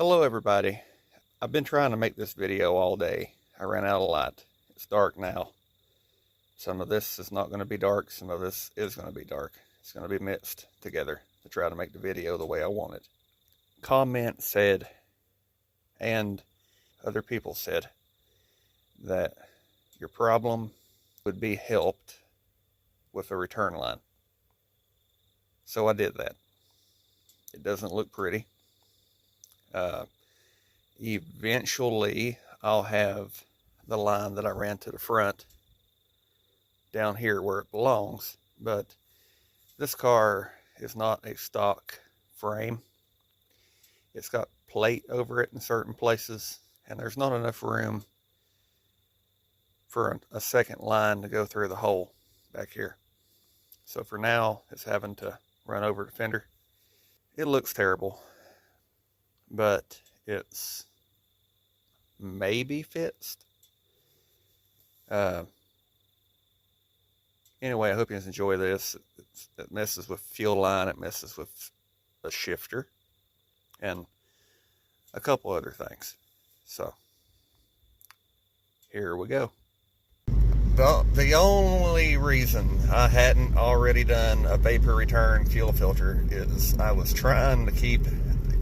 Hello everybody. I've been trying to make this video all day. I ran out of light. It's dark now. Some of this is not going to be dark. Some of this is going to be dark. It's going to be mixed together to try to make the video the way I want it. Comment said, and other people said, that your problem would be helped with a return line. So I did that. It doesn't look pretty. Eventually I'll have the line that I ran to the front down here where it belongs, but this car is not a stock frame. It's got plate over it in certain places, and there's not enough room for a second line to go through the hole back here. So for now, it's having to run over the fender. It looks terrible, but it's maybe fixed. Anyway, I hope you guys enjoy this. It messes with fuel line, it messes with a shifter, and a couple other things. So, here we go. The only reason I hadn't already done a vapor return fuel filter is I was trying to keep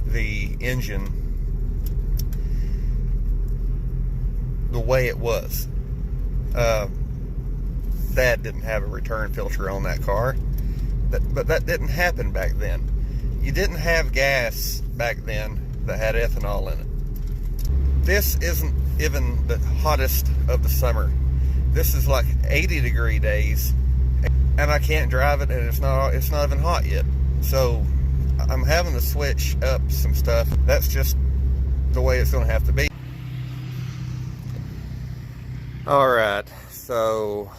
the engine the way it was. Dad didn't have a return filter on that car, but that didn't happen back then. You didn't have gas back then that had ethanol in it. This isn't even the hottest of the summer. This is like 80-degree days, and I can't drive it, and it's not even hot yet. So I'm having to switch up some stuff. That's just the way it's going to have to be. All right, so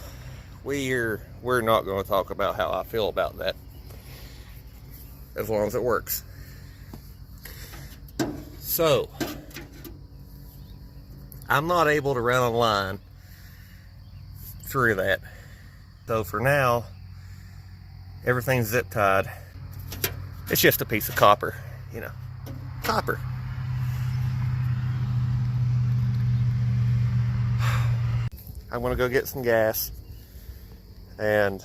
we're not going to talk about how I feel about that, as long as it works. So I'm not able to run a line through that. So for now, everything's zip tied. It's just a piece of copper, you know, copper. I'm gonna go get some gas and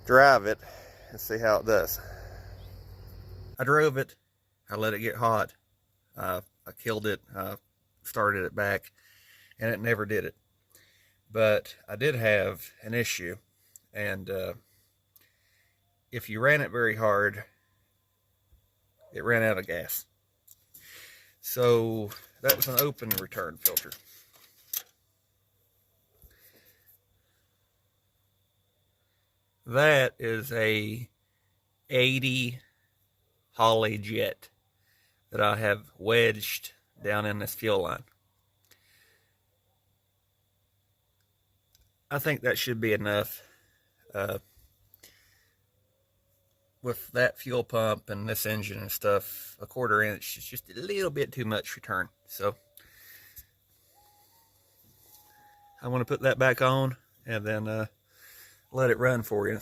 drive it and see how it does. I drove it, I let it get hot, I killed it, I started it back, and it never did it. But I did have an issue, and if you ran it very hard, it ran out of gas. So that was an open return filter. That is a 80 Holley jet that I have wedged down in this fuel line. I think that should be enough. With that fuel pump and this engine and stuff, a 1/4 inch is just a little bit too much return. So I want to put that back on and then let it run for you.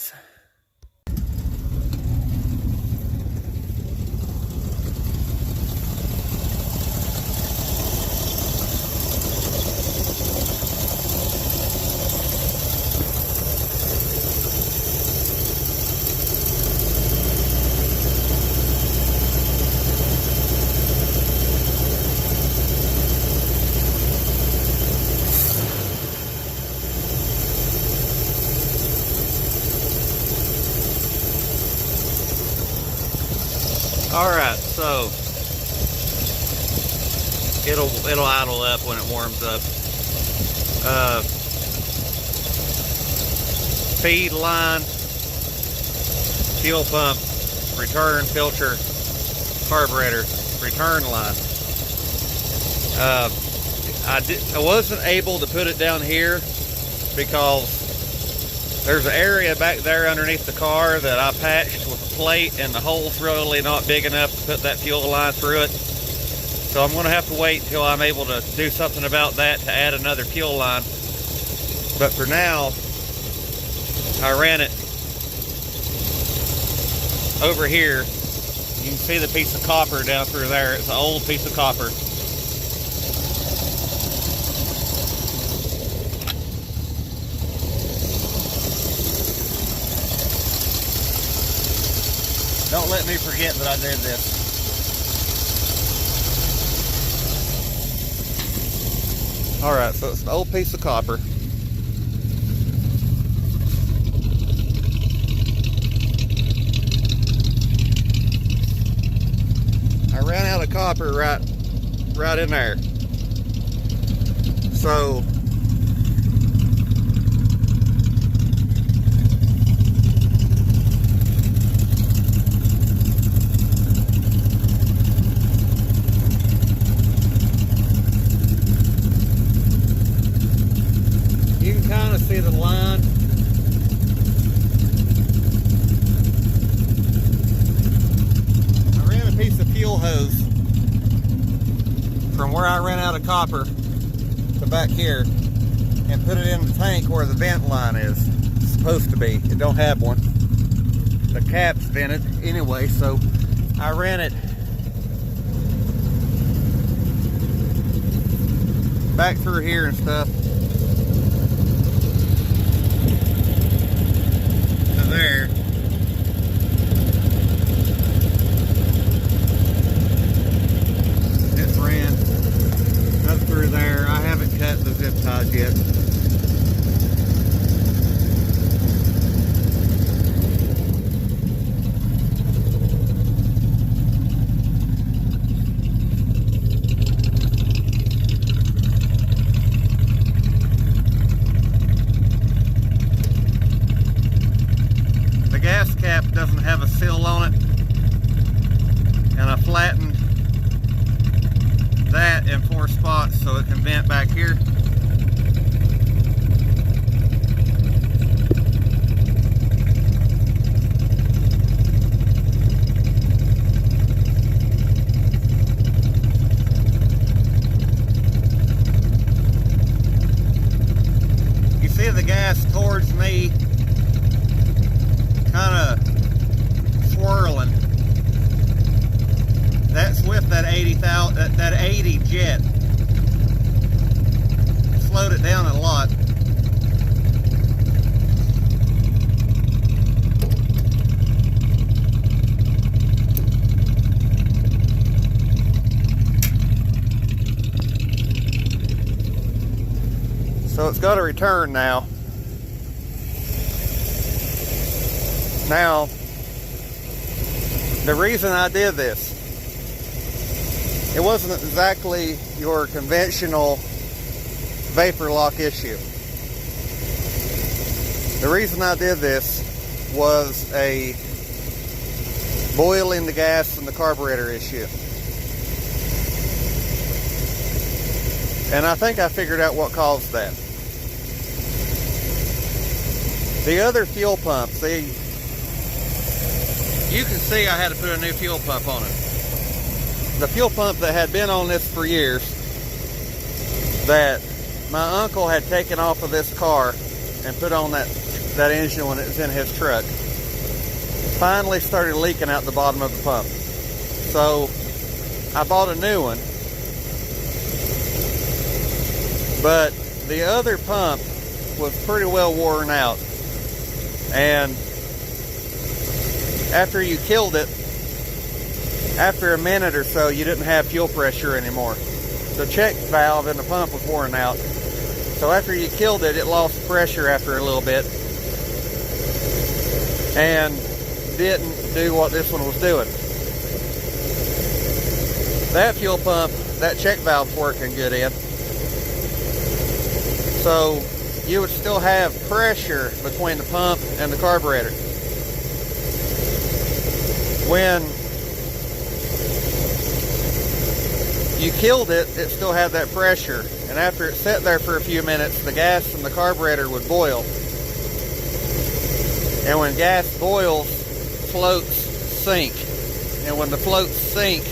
Alright, so it'll idle up when it warms up. Feed line, fuel pump, return filter, carburetor, return line. I wasn't able to put it down here because there's an area back there underneath the car that I patched with a plate, and the hole's really not big enough to put that fuel line through it. So I'm going to have to wait till I'm able to do something about that to add another fuel line. But for now, I ran it over here You can see the piece of copper down through there. It's an old piece of copper. Don't let me forget that I did this. Alright, so it's an old piece of copper. I ran out of copper right in there. So you can kind of see the line. I ran a piece of fuel hose from where I ran out of copper to back here and put it in the tank where the vent line is. It's supposed to be. It don't have one. The cap's vented anyway, so I ran it back through here and stuff to there. It ran up through there. I haven't cut the zip ties yet. The gas cap doesn't have a seal on it, and I flattened that in 4 spots so it can vent back here. You see the gas towards me kind of swirling. That's with that 80 jet. Slowed it down a lot. So it's got to return now. Now, the reason I did this, it wasn't exactly your conventional vapor lock issue. The reason I did this was a boiling the gas in the carburetor issue. And I think I figured out what caused that. The other fuel pump, see, you can see I had to put a new fuel pump on it. The fuel pump that had been on this for years, that my uncle had taken off of this car and put on that engine when it was in his truck, finally started leaking out the bottom of the pump. So I bought a new one, but the other pump was pretty well worn out, and after you killed it, after a minute or so, you didn't have fuel pressure anymore. The check valve in the pump was worn out. So after you killed it, it lost pressure after a little bit and didn't do what this one was doing. That fuel pump, that check valve's working good in. So you would still have pressure between the pump and the carburetor. When you killed it, it still had that pressure, and after it sat there for a few minutes, the gas from the carburetor would boil. And when gas boils, floats sink, and when the floats sink,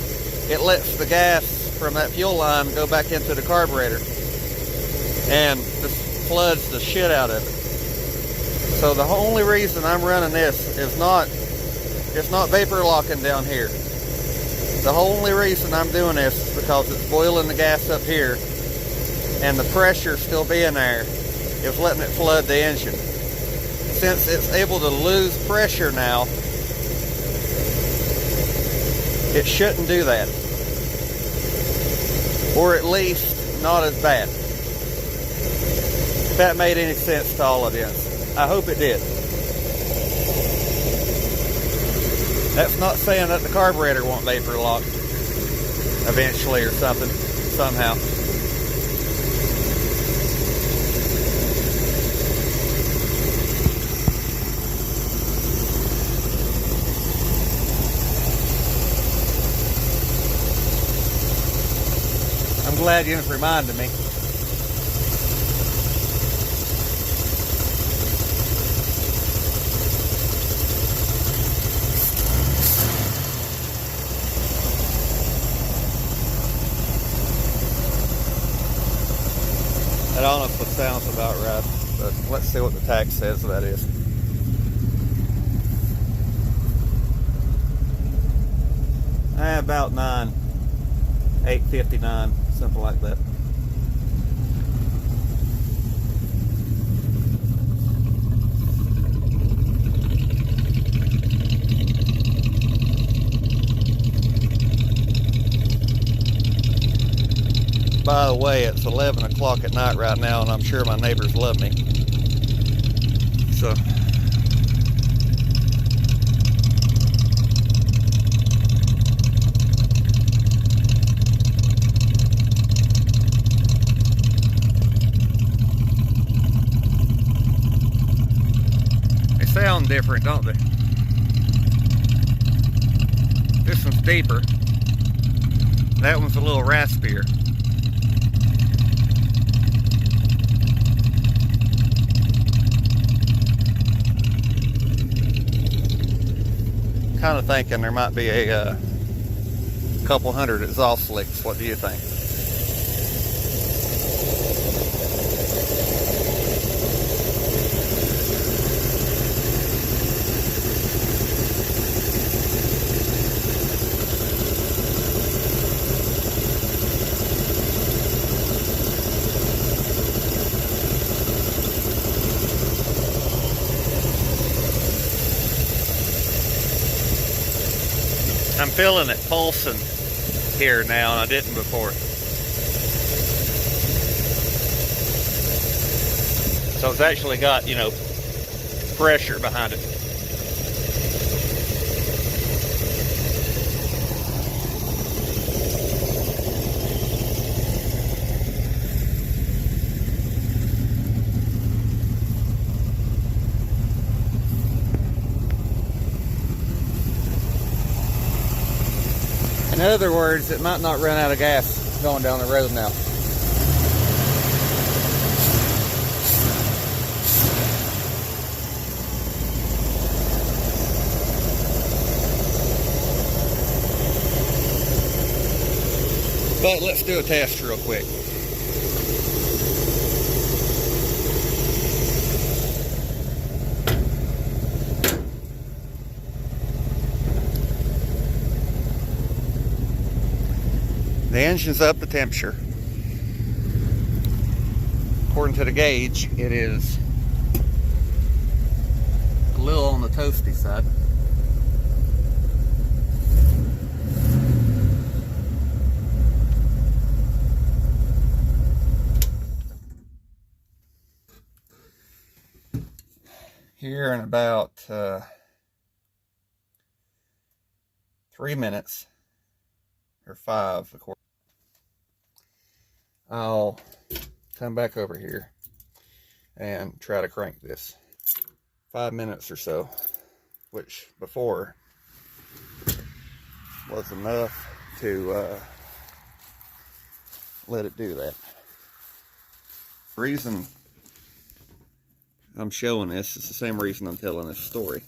it lets the gas from that fuel line go back into the carburetor and just floods the shit out of it. So the only reason I'm running this is not, it's not vapor locking down here. The only reason I'm doing this is because it's boiling the gas up here, and the pressure still being there is letting it flood the engine. Since it's able to lose pressure now, it shouldn't do that. Or at least not as bad. If that made any sense to all of this. I hope it did. That's not saying that the carburetor won't vapor lock eventually or something, somehow. I'm glad you just reminded me. That honestly sounds about right, but let's see what the tag says that is. About 859, something like that. By the way, it's 11 o'clock at night right now, and I'm sure my neighbors love me. So, they sound different, don't they? This one's deeper. That one's a little raspier. Kind of thinking there might be a couple hundred exhaust leaks. What do you think? I'm feeling it pulsing here now, and I didn't before. So it's actually got, you know, pressure behind it. In other words, it might not run out of gas going down the road now. But let's do a test real quick. The engine's up the temperature. According to the gauge, it is a little on the toasty side. Here in about 3 minutes, or 5, of course, I'll come back over here and try to crank this. 5 minutes or so, which before was enough to let it do that. The reason I'm showing this is the same reason I'm telling this story.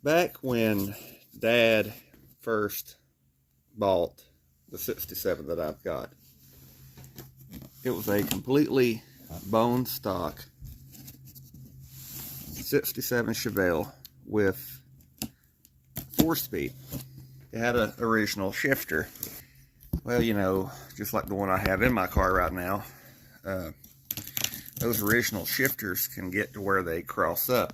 Back when Dad first bought the 67 that I've got, it was a completely bone stock 67 Chevelle with 4-speed. It had an original shifter. Well, you know, just like the one I have in my car right now, those original shifters can get to where they cross up.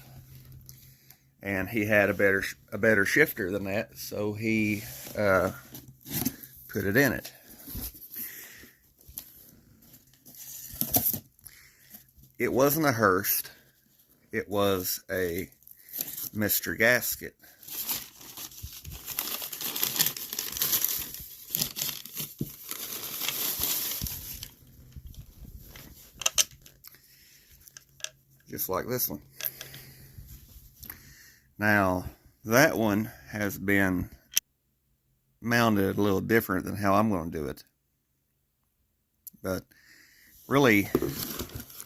And he had a better shifter than that, so he put it in it. It wasn't a Hurst, it was a Mr. Gasket. Just like this one. Now, that one has been mounted a little different than how I'm going to do it. But really,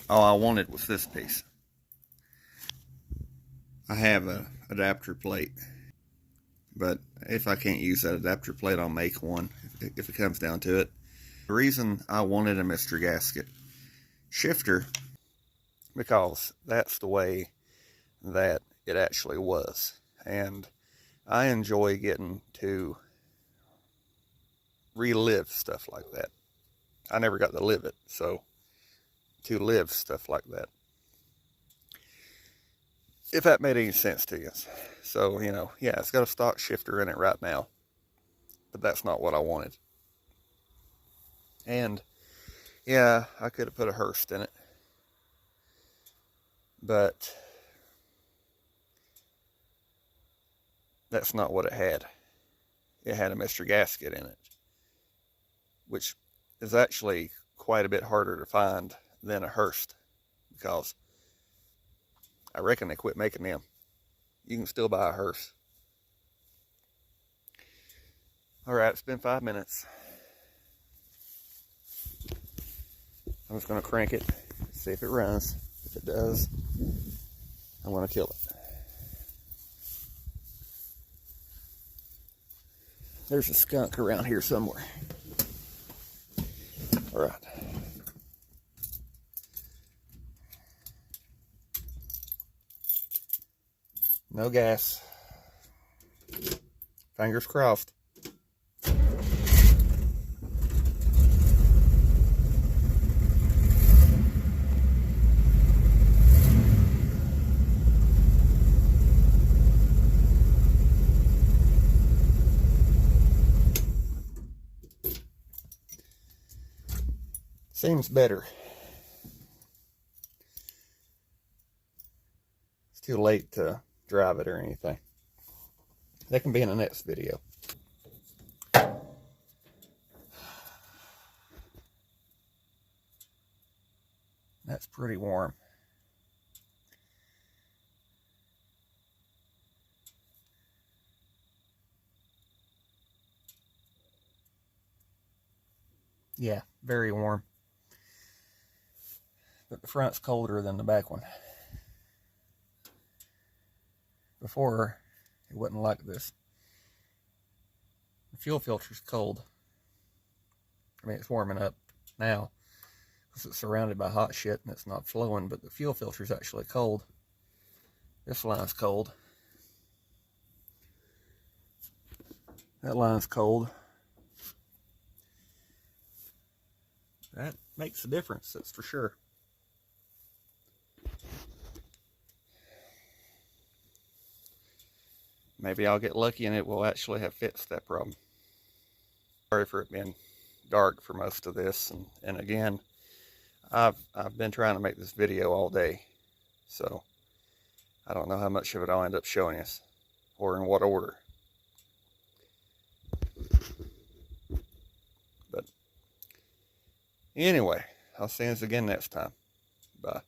all I wanted was this piece. I have an adapter plate, but if I can't use that adapter plate, I'll make one if it comes down to it. The reason I wanted a Mr. Gasket shifter, because that's the way that it actually was. And I enjoy getting to relive stuff like that. I never got to live it, so to live stuff like that. If that made any sense to you. So, you know, yeah, it's got a stock shifter in it right now, but that's not what I wanted. And yeah, I could have put a Hurst in it, but that's not what it had. It had a Mr. Gasket in it, which is actually quite a bit harder to find than a Hurst, because I reckon they quit making them. You can still buy a Hurst. Alright, it's been 5 minutes. I'm just going to crank it, see if it runs. If it does, I'm going to kill it. There's a skunk around here somewhere. Alright. No gas. Fingers crossed. Seems better. It's too late to drive it or anything. That can be in the next video. That's pretty warm. Yeah, very warm. But the front's colder than the back one. Before, it wasn't like this. The fuel filter's cold. I mean, it's warming up now because it's surrounded by hot shit and it's not flowing, but the fuel filter's actually cold. This line's cold. That line's cold. That makes a difference, that's for sure. Maybe I'll get lucky and it will actually have fixed that problem. Sorry for it being dark for most of this, and again, I've been trying to make this video all day, so I don't know how much of it I'll end up showing us, or in what order. But anyway, I'll see you again next time. Bye.